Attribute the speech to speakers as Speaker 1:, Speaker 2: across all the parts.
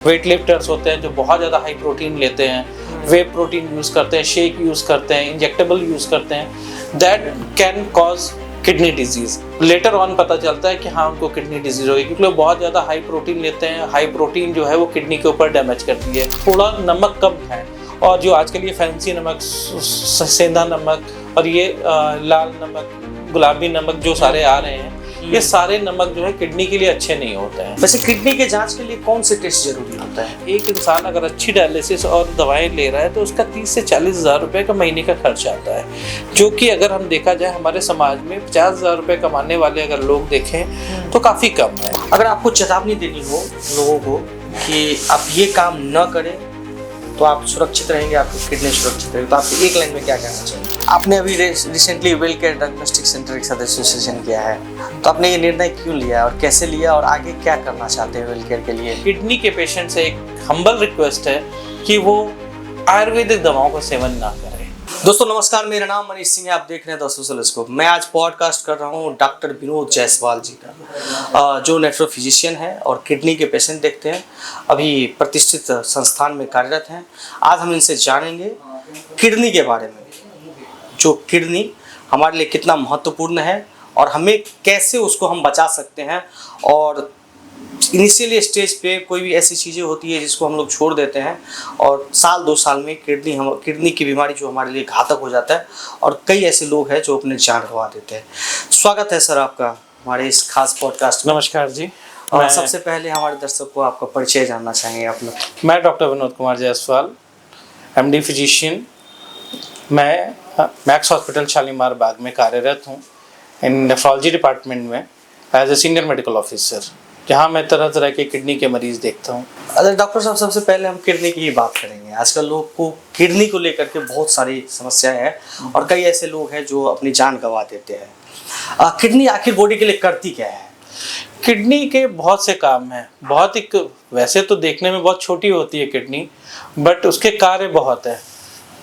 Speaker 1: Wait lifters होते हैं जो बहुत ज़्यादा हाई प्रोटीन लेते हैं, वे प्रोटीन यूज़ करते हैं, शेक यूज़ करते हैं, इंजेक्टेबल यूज़ करते हैं, that can cause kidney disease. Later on पता चलता है कि हाँ उनको किडनी डिजीज़ होगी, क्योंकि लोग बहुत ज़्यादा हाई प्रोटीन लेते हैं। हाई प्रोटीन जो है वो किडनी के ऊपर डैमेज करती है। थोड़ा नमक कम खाएं, और जो आजकल ये फैंसी नमक, सेंधा नमक और ये लाल नमक, गुलाबी नमक जो सारे आ रहे हैं, ये सारे नमक जो है किडनी के लिए अच्छे नहीं होते हैं।
Speaker 2: वैसे किडनी के जांच के लिए कौन से टेस्ट जरूरी होता है?
Speaker 1: एक इंसान अगर अच्छी डायलिसिस और दवाएं ले रहा है तो उसका 30 से 40 हज़ार रुपये का महीने का खर्च आता है, जो कि अगर हम देखा जाए हमारे समाज में 50 हज़ार रुपये कमाने वाले अगर लोग देखें तो काफ़ी कम है।
Speaker 2: अगर आपको चेतावनी देनी हो लोगों को कि आप ये काम न करें तो आप सुरक्षित रहेंगे, आपकी किडनी सुरक्षित रहेगी, तो आप एक लाइन में क्या कहना चाहिए? आपने अभी recently well care diagnostic centre के साथ एसोसिएशन किया है, तो आपने ये निर्णय क्यों लिया और कैसे लिया और आगे क्या करना चाहते हैं वेल केयर के लिए?
Speaker 1: किडनी के पेशेंट से एक हम्बल रिक्वेस्ट है कि वो आयुर्वेदिक दवाओं का सेवन ना करें।
Speaker 2: दोस्तों नमस्कार, मेरा नाम मनीष सिंह है, आप देख रहे हैं द सोशल स्कोप। मैं आज पॉडकास्ट कर रहा हूँ डॉक्टर विनोद जायसवाल जी का, जो नेफ्रोफिजिशियन है और किडनी के पेशेंट देखते हैं, अभी प्रतिष्ठित संस्थान में कार्यरत हैं। आज हम इनसे जानेंगे किडनी के बारे में, जो किडनी हमारे लिए कितना महत्वपूर्ण है और हमें कैसे उसको हम बचा सकते हैं, और इनिशियली स्टेज पे कोई भी ऐसी चीज़ें होती है जिसको हम लोग छोड़ देते हैं और साल 2 साल में किडनी की बीमारी जो हमारे लिए घातक हो जाता है, और कई ऐसे लोग हैं जो अपने जान गंवा देते हैं। स्वागत है सर आपका हमारे इस खास पॉडकास्ट में।
Speaker 1: नमस्कार जी।
Speaker 2: सबसे पहले हमारे दर्शक को आपका परिचय जानना चाहेंगे अपना।
Speaker 1: मैं doctor Vinod Kumar Jaiswal, MD physician. मैं मैक्स हॉस्पिटल शालीमार बाग में कार्यरत हूँ इन नेफ्रोलॉजी डिपार्टमेंट में as a senior medical officer, जहाँ मैं तरह तरह के किडनी के मरीज देखता हूँ।
Speaker 2: अरे डॉक्टर साहब, सबसे पहले हम किडनी की ही बात करेंगे। आजकल लोग को किडनी को लेकर के बहुत सारी समस्याएं हैं और कई ऐसे लोग हैं जो अपनी जान गंवा देते हैं। किडनी आखिर बॉडी के लिए करती क्या है?
Speaker 1: किडनी के बहुत से काम हैं। वैसे तो देखने में बहुत छोटी होती है किडनी, बट उसके कार्य बहुत है।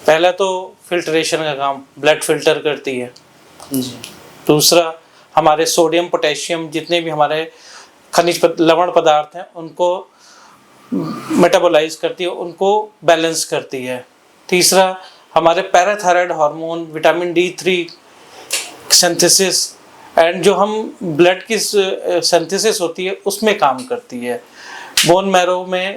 Speaker 1: पहला तो फिल्ट्रेशन का काम, ब्लड फिल्टर करती है
Speaker 2: जी।
Speaker 1: दूसरा, हमारे सोडियम पोटेशियम जितने भी हमारे लवण पदार्थ हैं उनको मेटाबोलाइज करती है, उनको बैलेंस करती है। तीसरा, हमारे parathyroid hormone, vitamin D3 synthesis and जो हम ब्लड की सिंथेसिस होती है उसमें काम करती है। बोन मैरो में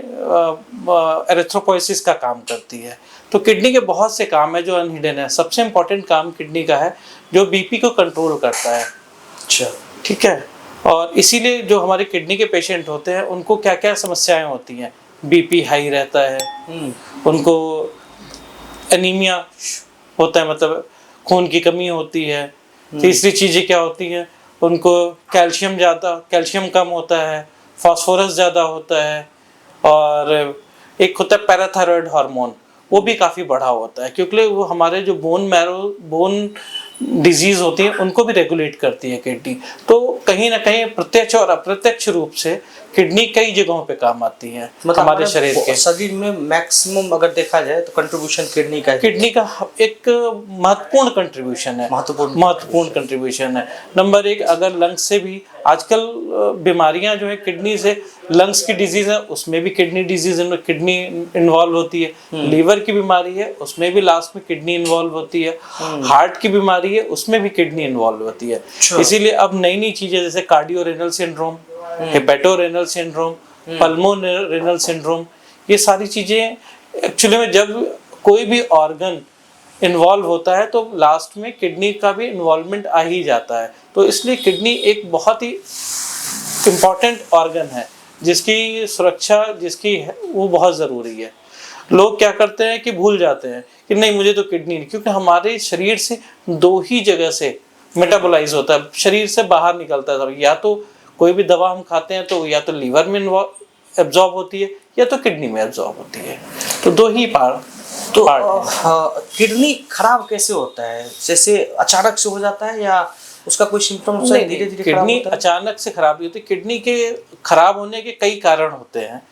Speaker 1: एरिथ्रोपोइसिस का काम करती है। तो किडनी के बहुत से काम है जो अनहिडन है। सबसे इम्पोर्टेंट काम किडनी का है जो BP को कंट्रोल करता है।
Speaker 2: अच्छा,
Speaker 1: ठीक है। और इसीलिए जो हमारे किडनी के पेशेंट होते हैं उनको क्या क्या समस्याएं होती हैं। BP हाई रहता है, उनको एनीमिया होता है, मतलब खून की कमी होती है। तीसरी चीज़ें क्या होती हैं, उनको कैल्शियम कम होता है, फास्फोरस ज़्यादा होता है, और एक होता है पैराथायराइड हार्मोन, वो भी काफ़ी बढ़ा होता है, क्योंकि वो हमारे जो बोन डिजीज़ होती है उनको भी रेगुलेट करती है किडनी। तो कहीं ना कहीं प्रत्यक्ष और अप्रत्यक्ष रूप से किडनी कई जगहों पे काम आती है।
Speaker 2: मतलब
Speaker 1: हमारे शरीर
Speaker 2: में मैक्सिमम अगर देखा जाए तो कंट्रीब्यूशन किडनी का
Speaker 1: एक महत्वपूर्ण कंट्रीब्यूशन है। महत्वपूर्ण कंट्रीब्यूशन है। नंबर 1, अगर लंग्स से भी आजकल बीमारियां जो है किडनी से, लंग्स की डिजीज है उसमें भी किडनी इन्वॉल्व होती है। लीवर की बीमारी है उसमें भी लास्ट में किडनी इन्वॉल्व होती है। हार्ट की बीमारी है उसमें भी किडनी इन्वॉल्व होती है। इसीलिए अब नई नई चीजें जैसे कार्डियोरेनल सिंड्रोम, हेपेटोरेनल सिंड्रोम, पल्मोरेनल सिंड्रोम, ये सारी चीजें एक्चुअली में जब कोई भी ऑर्गन इन्वॉल्व होता है तो लास्ट में किडनी का भी इन्वॉल्वमेंट आ ही जाता है। तो इसलिए किडनी एक बहुत ही इम्पॉर्टेंट ऑर्गन है जिसकी सुरक्षा है वो बहुत ज़रूरी है। लोग क्या करते हैं कि भूल जाते हैं कि नहीं मुझे तो किडनी नहीं, क्योंकि हमारे शरीर से 2 ही जगह से मेटाबोलाइज होता है, शरीर से बाहर निकलता है। या तो कोई भी दवा हम खाते हैं तो या तो लीवर में एब्जॉर्ब होती है या तो किडनी में एब्जॉर्ब होती है। तो 2 ही पार्ट।
Speaker 2: तो किडनी खराब कैसे होता है? जैसे अचानक से हो जाता है या उसका कोई सिम्टम्स है? धीरे धीरे
Speaker 1: किडनी अचानक से खराब होती है। किडनी के खराब होने के कई कारण होते हैं।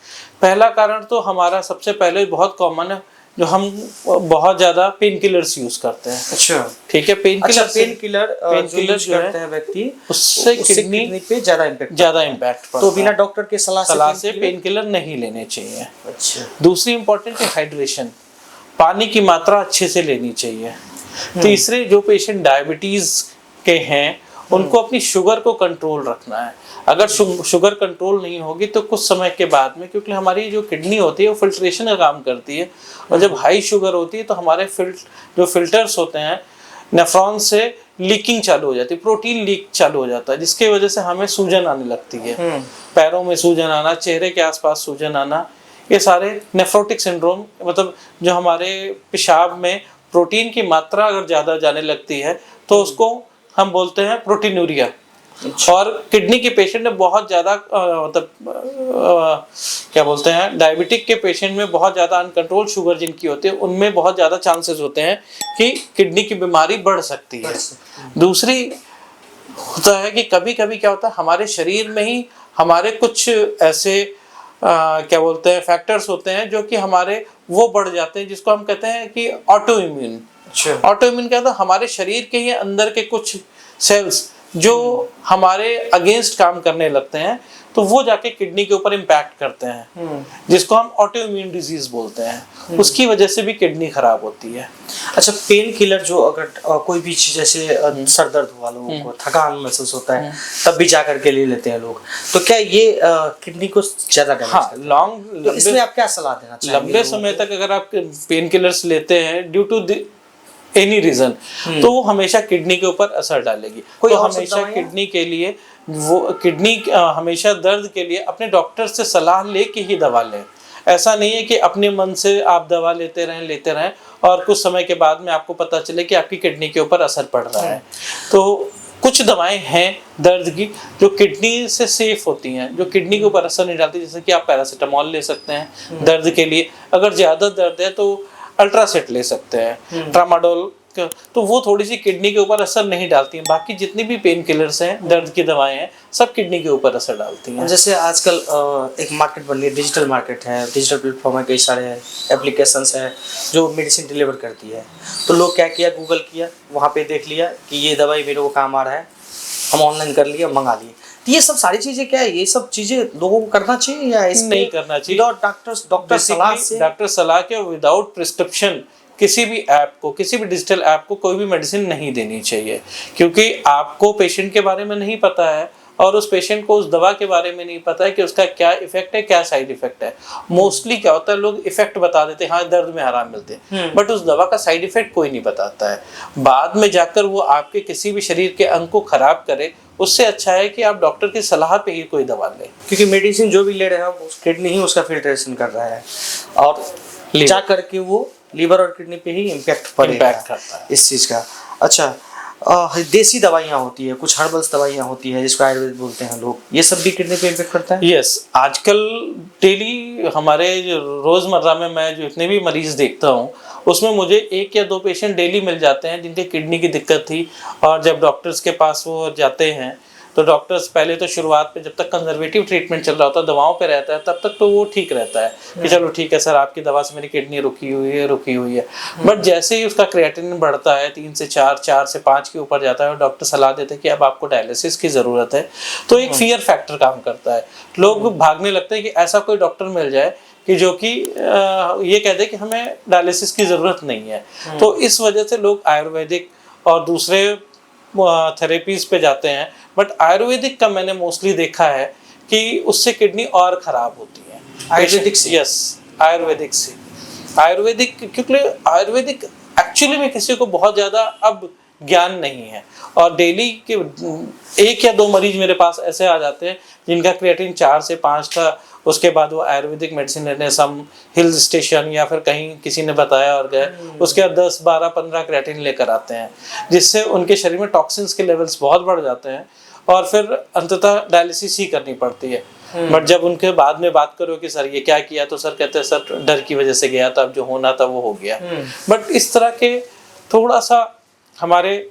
Speaker 1: पहला कारण तो हमारा सबसे पहले बहुत कॉमन है, जो हम बहुत ज्यादा पेन किलर्स यूज करते हैं।
Speaker 2: अच्छा
Speaker 1: ठीक है, पेन
Speaker 2: अच्छा,
Speaker 1: किलर
Speaker 2: पेन किलर
Speaker 1: जो है
Speaker 2: करते हैं व्यक्ति,
Speaker 1: उससे किडनी
Speaker 2: पे ज्यादा इम्पैक्ट
Speaker 1: पड़ता
Speaker 2: तो
Speaker 1: है।
Speaker 2: बिना डॉक्टर के सलाह
Speaker 1: से पेन किलर नहीं लेने चाहिए।
Speaker 2: अच्छा,
Speaker 1: दूसरी इंपॉर्टेंट है हाइड्रेशन, पानी की मात्रा अच्छे से लेनी चाहिए। तीसरे, जो पेशेंट डायबिटीज के हैं उनको अपनी शुगर को कंट्रोल रखना है। अगर शुगर कंट्रोल नहीं होगी तो कुछ समय के बाद में, क्योंकि हमारी जो किडनी होती है वो फिल्ट्रेशन का काम करती है, और जब हाई शुगर होती है तो हमारे जो फिल्टर्स होते हैं नेफ्रॉन से लीकिंग चालू हो जाती है, प्रोटीन लीक चालू हो जाता है, जिसकी वजह से हमें सूजन आने लगती है, पैरों में सूजन आना, चेहरे के आसपास सूजन आना। ये सारे नेफ्रोटिक सिंड्रोम, मतलब जो हमारे पेशाब में प्रोटीन की मात्रा अगर ज़्यादा जाने लगती है तो उसको हम बोलते हैं प्रोटीनूरिया। और किडनी के पेशेंट में बहुत ज़्यादा क्या बोलते हैं, डायबिटिक के पेशेंट में बहुत ज़्यादा अनकंट्रोल शुगर जिनकी होती है उनमें बहुत ज़्यादा चांसेस होते हैं कि किडनी की बीमारी बढ़ सकती है। दूसरी होता है कि कभी कभी क्या होता है, हमारे शरीर में ही हमारे कुछ ऐसे क्या बोलते हैं फैक्टर्स होते हैं जो कि हमारे वो बढ़ जाते हैं, जिसको हम कहते हैं कि ऑटो इम्यून। ऑटो इम्यून क्या होता है, हमारे शरीर के ही अंदर के कुछ सेल्स जो हमारे अगेंस्ट काम करने लगते हैं, तो वो जाके किडनी के ऊपर इम्पैक्ट करते हैं, जिसको हम ऑटो इम्यून डिजीज बोलते हैं। उसकी वजह से भी किडनी खराब होती है।
Speaker 2: अच्छा, पेन किलर जो अगर कोई भी चीज जैसे सर दर्द हुआ, लोगों को थकान महसूस होता है तब भी जा करके ले लेते हैं लोग, तो क्या ये किडनी को ज्यादा डैमेज
Speaker 1: हाँ, लॉन्ग
Speaker 2: तो इसमें आप क्या सलाह देना चाहेंगे?
Speaker 1: लंबे समय तक अगर आप पेन किलर्स लेते हैं ड्यू टू एनी रीजन, तो वो हमेशा किडनी के ऊपर असर डालेगी।
Speaker 2: कोई
Speaker 1: तो
Speaker 2: और
Speaker 1: हमेशा किडनी के लिए वो हमेशा दर्द के लिए अपने डॉक्टर से सलाह लेके ही दवा लें। ऐसा नहीं है कि अपने मन से आप दवा लेते रहें और कुछ समय के बाद में आपको पता चले कि आपकी किडनी के ऊपर असर पड़ रहा है। तो कुछ दवाएं हैं दर्द की जो किडनी से सेफ होती हैं, जो किडनी के ऊपर असर नहीं डालती, जैसे कि आप पैरासीटामोल ले सकते हैं दर्द के लिए। अगर ज़्यादा दर्द है तो अल्ट्रासेट ले सकते हैं, ट्रामाडोल, तो वो थोड़ी सी किडनी के ऊपर असर नहीं डालती हैं। बाकी जितनी भी पेन किलर्स हैं, दर्द की दवाएं हैं, सब किडनी के ऊपर असर डालती हैं।
Speaker 2: जैसे आजकल एक मार्केट बन रही है, डिजिटल मार्केट है, डिजिटल प्लेटफॉर्म है, कई सारे एप्लीकेशंस हैं जो मेडिसिन डिलीवर करती है। तो लोग क्या किया, गूगल किया, वहाँ पे देख लिया कि ये दवाई मेरे को काम आ रहा है, हम ऑनलाइन कर लिया, मंगा लिए। तो ये सब सारी चीजें क्या है, ये सब चीजें लोगों को करना चाहिए या
Speaker 1: नहीं करना चाहिए?
Speaker 2: डॉक्टर सलाह से,
Speaker 1: डॉक्टर सलाह के विदाउट प्रिस्क्रिप्शन किसी भी ऐप को, किसी भी डिजिटल ऐप को कोई भी मेडिसिन नहीं देनी चाहिए, क्योंकि आपको पेशेंट के बारे में नहीं पता है और उस पेशेंट को उस दवा के बारे में नहीं पता है कि उसका क्या इफेक्ट है, क्या साइड इफेक्ट है। मोस्टली क्या होता है, लोग इफेक्ट बता देते हैं, हाँ दर्द में आराम मिलते हैं, बट उस दवा का साइड इफेक्ट कोई नहीं बताता है। बाद में जाकर वो आपके किसी भी शरीर के अंग को खराब करे, उससे अच्छा है कि आप डॉक्टर की सलाह पे ही कोई दवा लें।
Speaker 2: क्योंकि मेडिसिन जो भी ले रहे हैं किडनी ही उसका फिल्ट्रेशन कर रहा है और जा करके वो लीवर और किडनी पे ही इम्पैक्ट
Speaker 1: करता है
Speaker 2: इस चीज़ का। अच्छा, देसी दवाइयाँ होती है, कुछ हर्बल्स दवाइयाँ होती है जिसको आयुर्वेद बोलते हैं लोग, ये सब भी किडनी पे इम्पैक्ट करता है?
Speaker 1: यस, आजकल डेली हमारे रोज़मर्रा में मैं जो इतने भी मरीज देखता हूँ उसमें मुझे 1 या 2 पेशेंट डेली मिल जाते हैं जिनके किडनी की दिक्कत थी, और जब डॉक्टर्स के पास वो जाते हैं तो डॉक्टर्स पहले तो शुरुआत पे जब तक कंजर्वेटिव ट्रीटमेंट चल रहा होता है, दवाओं पे रहता है, तब तक तो वो ठीक रहता है कि चलो ठीक है सर, आपकी दवा से मेरी किडनी रुकी हुई है। बट जैसे ही उसका क्रिएटिनिन बढ़ता है 3 से 4, 4 से 5 के ऊपर जाता है और डॉक्टर सलाह देते हैं कि अब आपको डायलिसिस की ज़रूरत है, तो एक फियर फैक्टर काम करता है। लोग भागने लगते हैं कि ऐसा कोई डॉक्टर मिल जाए कि जो कि ये कह दे कि हमें डायलिसिस की ज़रूरत नहीं है। तो इस वजह से लोग आयुर्वेदिक और दूसरे थेरेपीज पे जाते हैं, बट आयुर्वेदिक का मैंने मोस्टली देखा है कि उससे किडनी और ख़राब होती है।
Speaker 2: आयुर्वेदिक से?
Speaker 1: यस, आयुर्वेदिक से। आयुर्वेदिक क्योंकि आयुर्वेदिक एक्चुअली में किसी को बहुत ज़्यादा अब ज्ञान नहीं है, और डेली के 1 या 2 मरीज मेरे पास ऐसे आ जाते हैं जिनका क्रिएटिन 4 से 5 था, उसके बाद वो आयुर्वेदिक मेडिसिन लेने सम हिल स्टेशन या फिर कहीं किसी ने बताया और गए, उसके बाद 10, 12, 15 क्रिएटिन लेकर आते हैं, जिससे उनके शरीर में टॉक्सिन्स के लेवल्स बहुत बढ़ जाते हैं और फिर अंततः डायलिसिस ही करनी पड़ती है। बट जब उनके बाद में बात करो कि सर ये क्या किया, तो सर कहते हैं सर डर की वजह से गया था, अब जो होना था वो हो गया। बट इस तरह के थोड़ा सा हमारे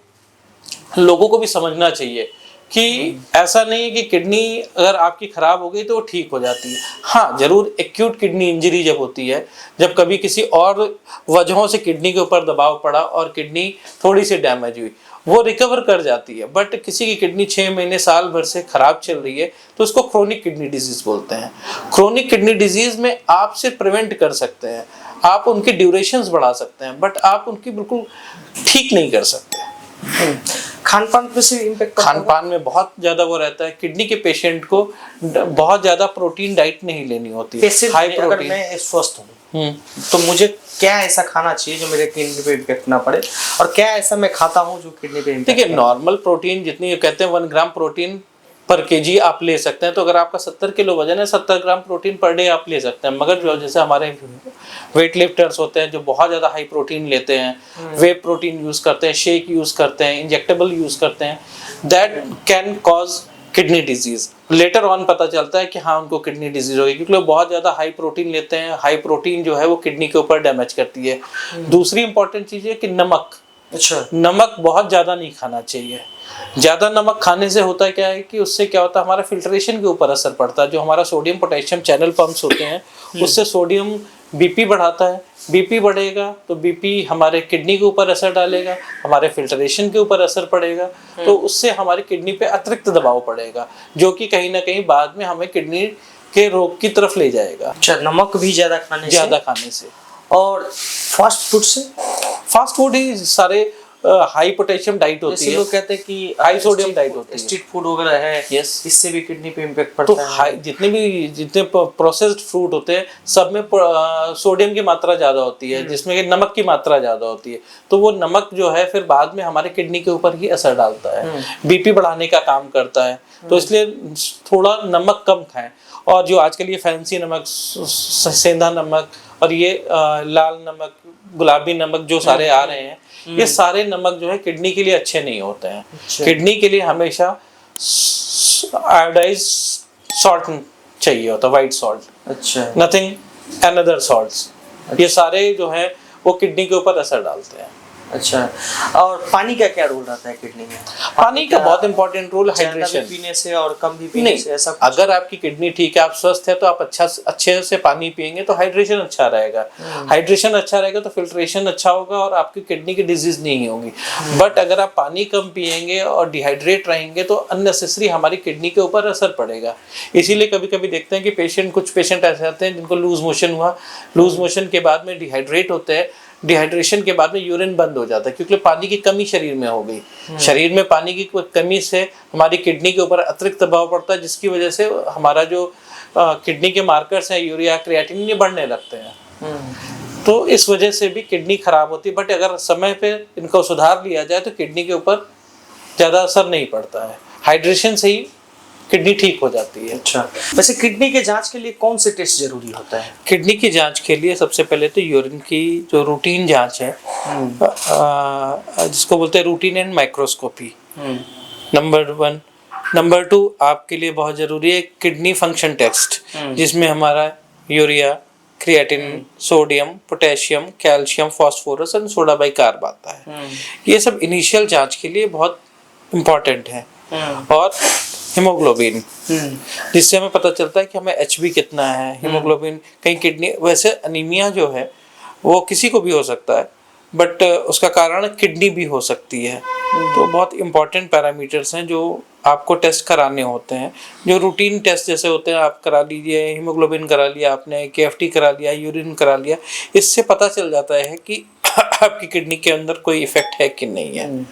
Speaker 1: लोगों को भी समझना चाहिए कि ऐसा नहीं है कि किडनी अगर आपकी खराब हो गई तो वो ठीक हो जाती है। हाँ जरूर एक्यूट किडनी इंजरी जब होती है, जब कभी किसी और वजहों से किडनी के ऊपर दबाव पड़ा और किडनी थोड़ी सी डैमेज हुई, वो रिकवर कर जाती है। बट किसी की किडनी 6 महीने साल भर से खराब चल रही है तो उसको क्रोनिक किडनी डिजीज बोलते हैं। क्रोनिक किडनी डिजीज में आप सिर्फ प्रिवेंट कर सकते हैं, आप उनकी ड्यूरेशंस बढ़ा सकते हैं, बट आप उनकी बिल्कुल ठीक नहीं कर सकते।
Speaker 2: खान पान पे से इम्पैक्ट,
Speaker 1: खान पान में बहुत ज्यादा वो रहता है। किडनी के पेशेंट को बहुत ज्यादा प्रोटीन डाइट नहीं लेनी होती है।
Speaker 2: High protein. अगर मैं स्वस्थ हूँ तो मुझे क्या ऐसा खाना चाहिए जो मेरे किडनी पे इम्पैक्ट ना पड़े, और क्या ऐसा मैं खाता हूँ जो किडनी पे इम्पैक्ट?
Speaker 1: देखिए नॉर्मल प्रोटीन जितनी कहते हैं 1 ग्राम प्रोटीन पर केजी आप ले सकते हैं। तो अगर आपका 70 किलो वजन है, 70 ग्राम प्रोटीन पर डे आप ले सकते हैं। मगर जो जैसे हमारे वेट लिफ्टर्स होते हैं जो बहुत ज़्यादा हाई प्रोटीन लेते हैं, वे प्रोटीन यूज़ करते हैं, शेक यूज़ करते हैं, इंजेक्टेबल यूज़ करते हैं, that can cause kidney disease. Later on पता चलता है कि हाँ उनको किडनी डिजीज होगी, क्योंकि वो बहुत ज़्यादा हाई प्रोटीन लेते हैं। हाई प्रोटीन जो है वो किडनी के ऊपर डैमेज करती है। दूसरी इंपॉर्टेंट चीज़ है कि नमक।
Speaker 2: अच्छा,
Speaker 1: नमक बहुत ज़्यादा नहीं खाना चाहिए। ज़्यादा नमक खाने से होता क्या है कि उससे क्या होता है, हमारा फिल्ट्रेशन के ऊपर असर पड़ता है। जो हमारा सोडियम पोटेशियम चैनल पंप्स होते हैं उससे सोडियम बीपी बढ़ाता है। बीपी बढ़ेगा तो बीपी हमारे किडनी के ऊपर असर डालेगा, हमारे फिल्ट्रेशन के ऊपर असर पड़ेगा, तो उससे हमारी किडनी पे अतिरिक्त दबाव पड़ेगा, जो कि कहीं ना कहीं बाद में हमें किडनी के रोग की तरफ ले जाएगा।
Speaker 2: अच्छा, नमक भी ज़्यादा खाने से। और फास्ट फूड से?
Speaker 1: फास्ट फूड ही सारे हाई पोटेशियम डाइट होती है।
Speaker 2: लोग कहते हैं कि
Speaker 1: हाई सोडियम डाइट होती है।
Speaker 2: स्ट्रीट फूड वगैरह है,
Speaker 1: यस,
Speaker 2: इससे भी किडनी पे इम्पैक्ट पड़ता है।
Speaker 1: तो जितने प्रोसेस्ड फूड होते हैं सब में सोडियम की मात्रा ज़्यादा होती है, जिसमें कि नमक की मात्रा ज़्यादा होती है। तो वो नमक जो है फिर बाद में हमारे किडनी के ऊपर ही असर डालता है, बीपी बढ़ाने का काम करता है। तो इसलिए थोड़ा नमक कम खाएं। और जो आजकल ये फैंसी नमक, सेंधा नमक और ये लाल नमक, गुलाबी नमक जो सारे आ रहे हैं, ये सारे नमक जो है किडनी के लिए अच्छे नहीं होते हैं। किडनी के लिए हमेशा आयोडाइज सॉल्ट चाहिए होता है, वाइट सॉल्ट।
Speaker 2: अच्छा,
Speaker 1: नथिंग अनदर सॉल्ट्स। ये सारे जो है वो किडनी के ऊपर असर डालते हैं।
Speaker 2: अच्छा, और पानी का क्या रोल रहता है किडनी में?
Speaker 1: पानी का बहुत इंपॉर्टेंट रोल, हाइड्रेशन।
Speaker 2: पीने से और कम भी पीने से ऐसा?
Speaker 1: अगर आपकी किडनी ठीक है, आप स्वस्थ है, तो आप अच्छे से पानी पिएंगे तो हाइड्रेशन अच्छा रहेगा। हाइड्रेशन अच्छा रहेगा तो फिल्ट्रेशन अच्छा होगा और आपकी किडनी की डिजीज नहीं होगी। बट अगर आप पानी कम पिएंगे और डिहाइड्रेट रहेंगे तो अननेसेसरी हमारी किडनी के ऊपर असर पड़ेगा। इसीलिए कभी कभी देखते हैं कि कुछ पेशेंट ऐसे आते हैं जिनको लूज मोशन हुआ, लूज मोशन के बाद में डिहाइड्रेट होते हैं, डिहाइड्रेशन के बाद में यूरिन बंद हो जाता है क्योंकि पानी की कमी शरीर में हो गई। शरीर में पानी की कमी से हमारी किडनी के ऊपर अतिरिक्त दबाव पड़ता है, जिसकी वजह से हमारा जो किडनी के मार्कर्स हैं, यूरिया, क्रिएटिनिन, ये बढ़ने लगते हैं। तो इस वजह से भी किडनी खराब होती है। बट अगर समय पे इनको सुधार लिया जाए तो किडनी के ऊपर ज़्यादा असर नहीं पड़ता है। हाइड्रेशन से ही किडनी ठीक हो जाती है।
Speaker 2: अच्छा, वैसे किडनी के जांच के लिए कौन से टेस्ट जरूरी होता है?
Speaker 1: किडनी की जांच के लिए सबसे पहले तो यूरिन की जो रूटीन जांच है, जिसको बोलते हैं routine and microscopy, number 1। Number 2 आपके लिए बहुत ज़रूरी है किडनी फंक्शन टेस्ट, जिसमें हमारा urea, creatinine, sodium, potassium, calcium, phosphorus और सोडा बाइकार्ब आता है। ये सब इनिशियल जांच के लिए बहुत इम्पॉर्टेंट है। और हीमोग्लोबिन, जिससे हमें पता चलता है कि हमें HB कितना है। हीमोग्लोबिन कहीं किडनी, वैसे अनीमिया जो है वो किसी को भी हो सकता है, बट उसका कारण किडनी भी हो सकती है। तो बहुत इंपॉर्टेंट पैरामीटर्स हैं जो आपको टेस्ट कराने होते हैं। जो रूटीन टेस्ट जैसे होते हैं आप करा लीजिए, हीमोग्लोबिन करा लिया आपने, KFT करा लिया, यूरिन करा लिया, इससे पता चल जाता है कि आपकी किडनी के अंदर कोई इफेक्ट है कि नहीं है।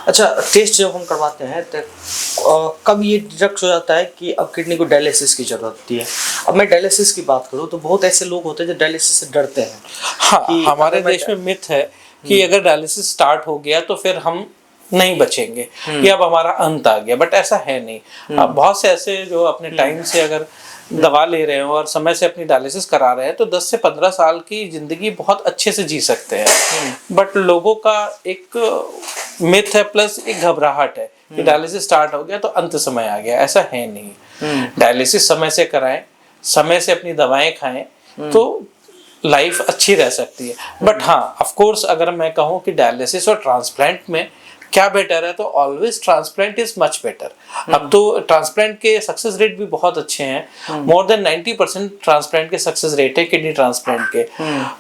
Speaker 2: अच्छा, टेस्ट जब हम करवाते हैं तो कब ये डिटेक्ट हो जाता है कि अब किडनी को डायलिसिस की जरूरत होती है? अब मैं डायलिसिस की बात करूँ तो बहुत ऐसे लोग होते हैं जो डायलिसिस से डरते हैं।
Speaker 1: हाँ, हमारे देश में मिथ है कि अगर डायलिसिस स्टार्ट हो गया तो फिर हम नहीं बचेंगे, कि अब हमारा अंत आ गया। बट ऐसा है नहीं। अब बहुत से ऐसे जो अपने टाइम से अगर दवा ले रहे हो और समय से अपनी डायलिसिस करा रहे हैं तो 10 से 15 साल की जिंदगी बहुत अच्छे से जी सकते हैं। बट लोगों का एक मिथ है, प्लस एक घबराहट है कि डायलिसिस स्टार्ट हो गया तो अंत समय आ गया। ऐसा है नहीं। डायलिसिस समय से कराएं, समय से अपनी दवाएं खाएं तो लाइफ अच्छी रह सकती है। बट हाँ, ऑफ कोर्स अगर मैं कहूँ कि डायलिसिस और ट्रांसप्लांट में क्या बेटर है, तो always transplant is much better. अब तो ट्रांसप्लांट के सक्सेस रेट भी बहुत अच्छे हैं, मोर देन 90% ट्रांसप्लांट के सक्सेस रेट है किडनी ट्रांसप्लांट के।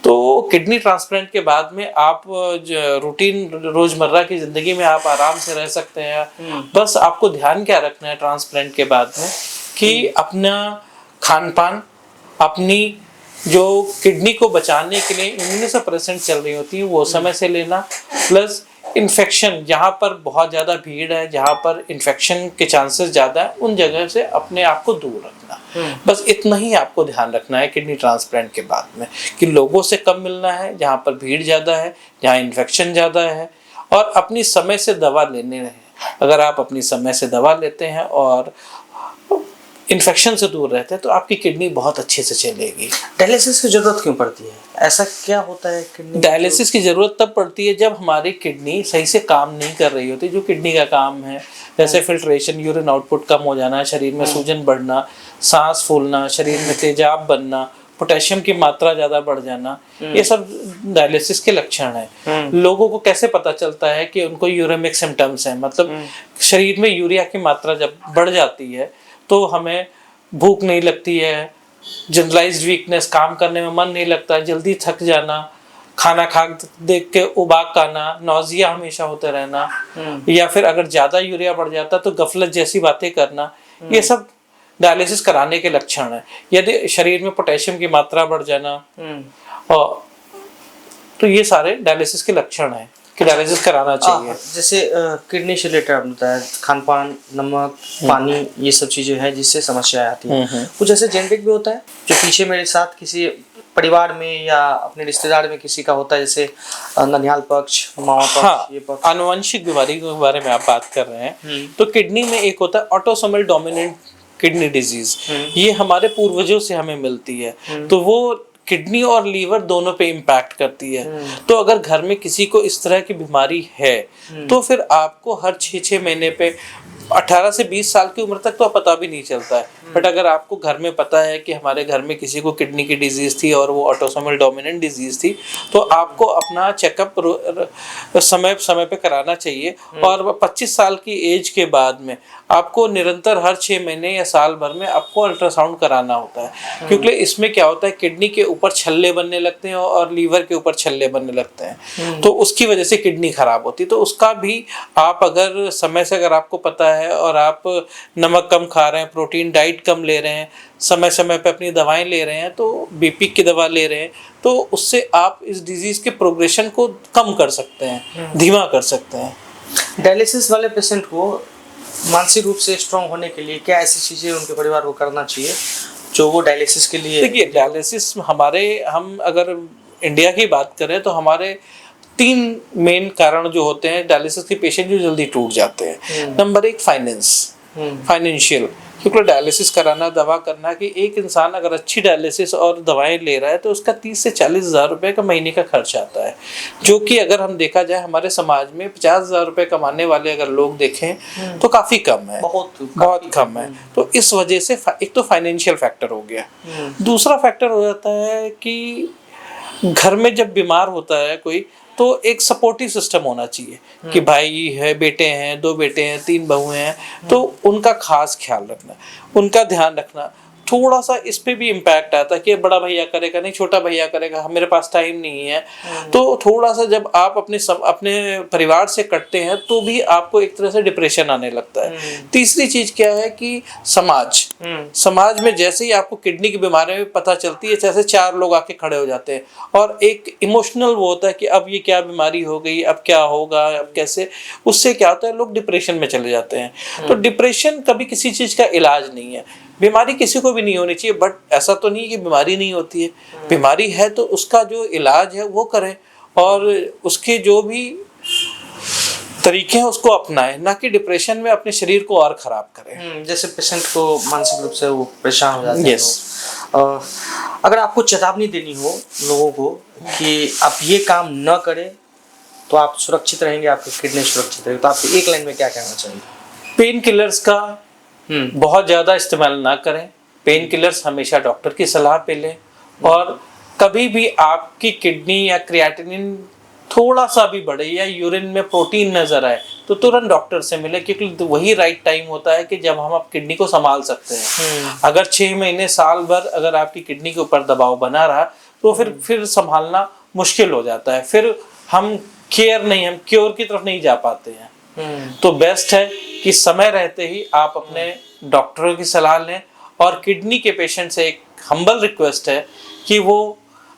Speaker 1: तो किडनी ट्रांसप्लांट के बाद में आप रूटीन रोजमर्रा की जिंदगी में आप आराम से रह सकते हैं। बस आपको ध्यान क्या रखना है ट्रांसप्लांट के बाद में कि अपना खान पान, अपनी जो किडनी को बचाने के लिए इम्यूनोसप्रेसेंट चल रही होती है वो समय से लेना, प्लस इन्फेक्शन जहाँ पर बहुत ज़्यादा भीड़ है, जहाँ पर इन्फेक्शन के चांसेस ज़्यादा है, उन जगह से अपने आप को दूर रखना। बस इतना ही आपको ध्यान रखना है किडनी ट्रांसप्लांट के बाद में कि लोगों से कम मिलना है जहाँ पर भीड़ ज़्यादा है, जहाँ इन्फेक्शन ज़्यादा है, और अपनी समय से दवा लेने हैं। अगर आप अपनी समय से दवा लेते हैं और इन्फेक्शन से दूर रहते हैं तो आपकी किडनी बहुत अच्छे से चलेगी।
Speaker 2: डायलिसिस की जरूरत क्यों पड़ती है? ऐसा क्या होता है किडनी?
Speaker 1: डायलिसिस की जरूरत तब पड़ती है जब हमारी किडनी सही से काम नहीं कर रही होती, जो किडनी का काम है, जैसे फिल्ट्रेशन, यूरिन आउटपुट कम हो जाना, शरीर में सूजन बढ़ना, सांस फूलना, शरीर में तेजाब बनना, पोटेशियम की मात्रा ज्यादा बढ़ जाना, ये सब डायलिसिस के लक्षण है। लोगों को कैसे पता चलता है कि उनको यूरेमिक सिम्टम्स हैं, मतलब शरीर में यूरिया की मात्रा जब बढ़ जाती है तो हमें भूख नहीं लगती है, जनरलाइज्ड वीकनेस, काम करने में मन नहीं लगता, जल्दी थक जाना, खाना खा देख के उबाक आना, नौजिया हमेशा होते रहना, या फिर अगर ज्यादा यूरिया बढ़ जाता तो गफलत जैसी बातें करना, ये सब डायलिसिस कराने के लक्षण है। यदि शरीर में पोटेशियम की मात्रा बढ़ जाना, और तो ये सारे डायलिसिस के लक्षण है कि डायलिसिस कराना चाहिए।
Speaker 2: जैसे किडनी से रिलेटेड आपने बताया, खान पान, नमक, पानी, ये सब चीजें हैं जिससे समस्या आती है। कुछ ऐसे जेनेटिक भी होता है जो पीछे मेरे साथ किसी परिवार में या अपने रिश्तेदार में किसी का होता है, जैसे ननिहाल पक्ष, मामा पक्ष,
Speaker 1: हाँ,
Speaker 2: ये पक्ष?
Speaker 1: आनुवंशिक बीमारी के बारे में आप बात कर रहे हैं, तो किडनी में एक होता है ऑटोसोमल डोमिनेंट किडनी डिजीज, ये हमारे पूर्वजों से हमें मिलती है, तो वो किडनी और लीवर दोनों पे इम्पैक्ट करती है। तो अगर घर में किसी को इस तरह की बीमारी है तो फिर आपको हर 6-6 महीने पे 18 से 20 साल की उम्र तक तो पता भी नहीं चलता है, बट अगर आपको घर में पता है कि हमारे घर में किसी को किडनी की डिजीज थी और वो ऑटोसोमल डोमिनेंट डिजीज थी, तो आपको अपना चेकअप समय समय पे कराना चाहिए। और 25 साल की एज के बाद में आपको निरंतर हर 6 महीने या साल भर में आपको अल्ट्रासाउंड कराना होता है, क्योंकि इसमें क्या होता है, किडनी के ऊपर छल्ले बनने लगते हैं और लीवर के ऊपर छल्ले बनने लगते हैं, तो उसकी वजह से किडनी खराब होती है। तो उसका भी आप अगर समय से, अगर आपको पता है और आप नमक कम खा रहे हैं, प्रोटीन डाइट कम ले रहे हैं, समय समय पे अपनी दवाएं ले रहे हैं, तो बीपी की दवा ले रहे हैं, तो उससे आप इस डिजीज के प्रोग्रेशन को कम कर सकते हैं, धीमा कर सकते हैं।
Speaker 2: डायलिसिस वाले पेशेंट को मानसिक रूप से स्ट्रांग होने के लिए क्या ऐसी चीजें उनके परिवार को करना चाहिए जो वो डायलिसिस के लिए?
Speaker 1: देखिए, डायलिसिस हम अगर इंडिया की बात करें तो हमारे 3 मेन कारण जो होते हैं डायलिसिस के पेशेंट जो जल्दी टूट जाते हैं। नंबर 1 फाइनेंशियल, क्योंकि डायलिसिस कराना, दवा करना, कि एक इंसान अगर अच्छी डायलिसिस और दवाएं ले रहा है तो उसका 30 से 40 हज़ार रुपये का महीने का खर्च आता है, जो कि अगर हम देखा जाए हमारे समाज में 50 हज़ार रुपये कमाने वाले अगर लोग देखें तो काफ़ी कम है, बहुत कम है। तो इस वजह से एक तो फाइनेंशियल फैक्टर हो गया। दूसरा फैक्टर हो जाता है कि घर में जब बीमार होता है कोई, तो एक सपोर्टिव सिस्टम होना चाहिए कि भाई है, बेटे हैं, 2 बेटे हैं, 3 बहुएं हैं, तो उनका खास ख्याल रखना, उनका ध्यान रखना। थोड़ा सा इस पे भी इम्पैक्ट आता है कि बड़ा भैया करेगा नहीं, छोटा भैया करेगा, मेरे पास टाइम नहीं है। तो थोड़ा सा जब आप अपने परिवार से कटते हैं तो भी आपको एक तरह से डिप्रेशन आने लगता है। तीसरी चीज क्या है कि समाज में जैसे ही आपको किडनी की बीमारी में पता चलती है, जैसे 4 लोग आके खड़े हो जाते हैं और एक इमोशनल वो होता है कि अब ये क्या बीमारी हो गई, अब क्या होगा, अब कैसे, उससे क्या होता है, लोग डिप्रेशन में चले जाते हैं। तो डिप्रेशन कभी किसी चीज का इलाज नहीं है। बीमारी किसी को भी नहीं होनी चाहिए, बट ऐसा तो नहीं कि बीमारी नहीं होती है, बीमारी है तो उसका जो इलाज है वो करें और उसके जो भी तरीके हैं उसको अपनाएं, ना कि डिप्रेशन में अपने शरीर को और खराब करें।
Speaker 2: जैसे पेशेंट को मानसिक रूप से वो परेशान हो जाते हैं। अगर आपको चेतावनी देनी हो लोगों को कि आप ये काम न करें तो आप सुरक्षित रहेंगे, आपकी किडनी सुरक्षित रहेगी, तो आप एक लाइन में क्या कहना चाहिए?
Speaker 1: पेन किलर्स का बहुत ज़्यादा इस्तेमाल ना करें। पेन किलर्स हमेशा डॉक्टर की सलाह पे लें, और कभी भी आपकी किडनी या क्रिएटिनिन थोड़ा सा भी बढ़े या यूरिन में प्रोटीन नजर आए तो तुरंत डॉक्टर से मिले, क्योंकि वही राइट टाइम होता है कि जब हम आप किडनी को संभाल सकते हैं। अगर 6 महीने साल भर अगर आपकी किडनी के ऊपर दबाव बना रहा तो फिर संभालना मुश्किल हो जाता है, फिर हम क्योर की तरफ नहीं जा पाते हैं। तो बेस्ट है कि समय रहते ही आप अपने डॉक्टरों की सलाह लें, और किडनी के पेशेंट से एक हम्बल रिक्वेस्ट है कि वो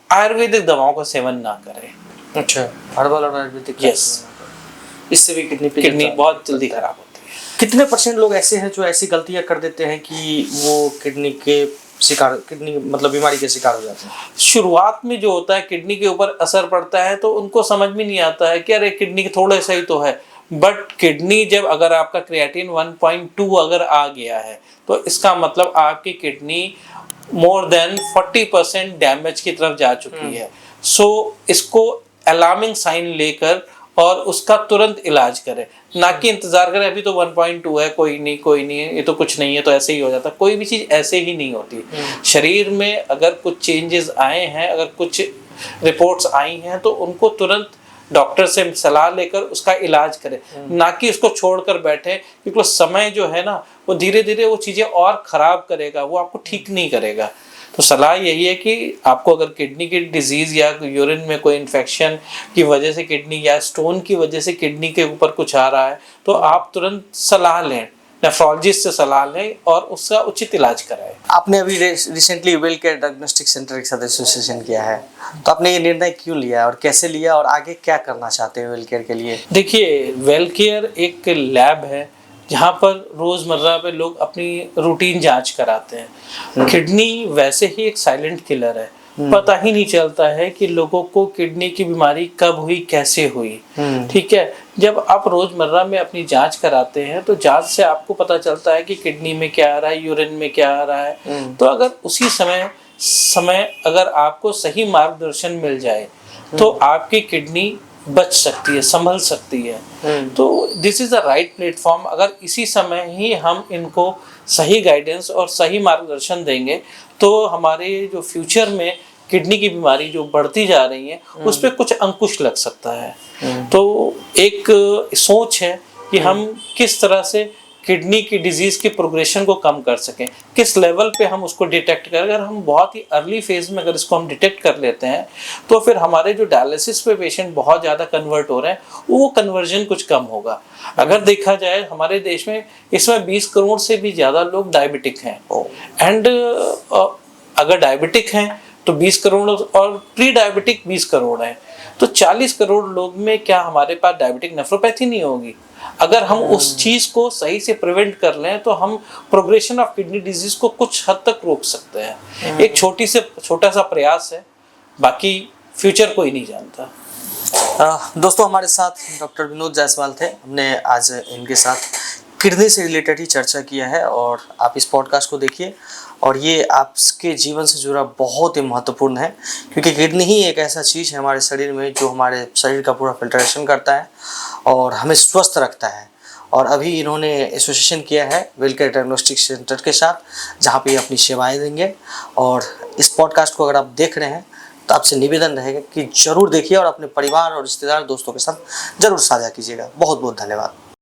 Speaker 1: आयुर्वेदिक दवाओं का सेवन ना करें।
Speaker 2: अच्छा, हर्बल और आयुर्वेदिक,
Speaker 1: यस,
Speaker 2: इससे भी
Speaker 1: किडनी बहुत जल्दी खराब होती है।
Speaker 2: कितने % लोग ऐसे हैं जो ऐसी गलतियां कर देते हैं कि वो किडनी मतलब बीमारी के शिकार हो जाते हैं?
Speaker 1: शुरुआत में जो होता है किडनी के ऊपर असर पड़ता है तो उनको समझ में नहीं आता है कि अरे किडनी थोड़े सही तो है, बट किडनी जब अगर आपका क्रिएटिन 1.2 अगर आ गया है तो इसका मतलब आपकी किडनी मोर देन 40% डैमेज की तरफ जा चुकी है। सो इसको अलार्मिंग साइन लेकर और उसका तुरंत इलाज करें, ना कि इंतजार करें अभी तो 1.2 है, कोई नहीं ये तो कुछ नहीं है तो ऐसे ही हो जाता। कोई भी चीज ऐसे ही नहीं होती। शरीर में अगर कुछ चेंजेस आए हैं, अगर कुछ रिपोर्ट्स आई हैं तो उनको तुरंत डॉक्टर से सलाह लेकर उसका इलाज करें, ना कि उसको छोड़कर बैठे, क्योंकि समय जो है ना वो धीरे धीरे वो चीजें और खराब करेगा, वो आपको ठीक नहीं करेगा। तो सलाह यही है कि आपको अगर किडनी की डिजीज या यूरिन में कोई इन्फेक्शन की वजह से किडनी या स्टोन की वजह से किडनी के ऊपर कुछ आ रहा है तो आप तुरंत सलाह लें, नेफ्रोलॉजिस्ट से सलाह लें और उसका उचित इलाज कराएं।
Speaker 2: आपने अभी recently well care diagnostic centre के साथ एसोसिएशन किया है, तो आपने ये निर्णय क्यों लिया और कैसे लिया और आगे क्या करना चाहते हैं वेल केयर के लिए?
Speaker 1: देखिए, वेल केयर एक लैब है जहाँ पर रोजमर्रा पे लोग अपनी रूटीन जांच कराते हैं। किडनी वैसे ही एक साइलेंट किलर है, पता ही नहीं चलता है कि लोगों को किडनी की बीमारी कब हुई, कैसे हुई। ठीक है, जब आप रोजमर्रा में अपनी जांच कराते हैं तो जांच से आपको पता चलता है कि किडनी में क्या आ रहा है, यूरिन में क्या आ रहा है। तो अगर उसी समय अगर आपको सही मार्गदर्शन मिल जाए तो आपकी किडनी बच सकती है, संभल सकती है। तो this is the right platform. अगर इसी समय ही हम इनको सही गाइडेंस और सही मार्गदर्शन देंगे तो हमारे जो फ्यूचर में किडनी की बीमारी जो बढ़ती जा रही है उस पर कुछ अंकुश लग सकता है। तो एक सोच है कि हम किस तरह से किडनी की डिजीज की प्रोग्रेशन को कम कर सकें, किस लेवल पे हम उसको डिटेक्ट करें। अगर हम बहुत ही अर्ली फेज में अगर इसको हम डिटेक्ट कर लेते हैं तो फिर हमारे जो डायलिसिस पे पेशेंट बहुत ज़्यादा कन्वर्ट हो रहे हैं वो कन्वर्जन कुछ कम होगा। अगर देखा जाए हमारे देश में इसमें 20 करोड़ से भी ज़्यादा लोग डायबिटिक हैं, एंड अगर डायबिटिक हैं तो 20 करोड़ और प्री डायबिटिक 20 करोड़ हैं, तो 40 करोड़ लोग में क्या हमारे पास डायबिटिक नेफ्रोपैथी नहीं होगी? अगर हम उस चीज को सही से प्रिवेंट कर लें तो हम प्रोग्रेशन ऑफ किडनी डिजीज को कुछ हद तक रोक सकते हैं। एक छोटा सा प्रयास है, बाकी फ्यूचर कोई नहीं जानता।
Speaker 2: दोस्तों, हमारे साथ डॉक्टर विनोद जायसवाल थे। हमने आज इनके साथ किडनी से रिलेटेड ही चर्चा किया है और आप इस पॉडकास्ट को देखिए और ये आपके जीवन से जुड़ा बहुत ही महत्वपूर्ण है, क्योंकि किडनी ही एक ऐसा चीज़ है हमारे शरीर में जो हमारे शरीर का पूरा फिल्ट्रेशन करता है और हमें स्वस्थ रखता है। और अभी इन्होंने एसोसिएशन किया है वेल केयर डायग्नोस्टिक सेंटर के साथ, जहाँ पे अपनी सेवाएं देंगे। और इस पॉडकास्ट को अगर आप देख रहे हैं तो आपसे निवेदन रहेगा कि जरूर देखिए और अपने परिवार और रिश्तेदार दोस्तों के साथ जरूर साझा कीजिएगा। बहुत बहुत धन्यवाद।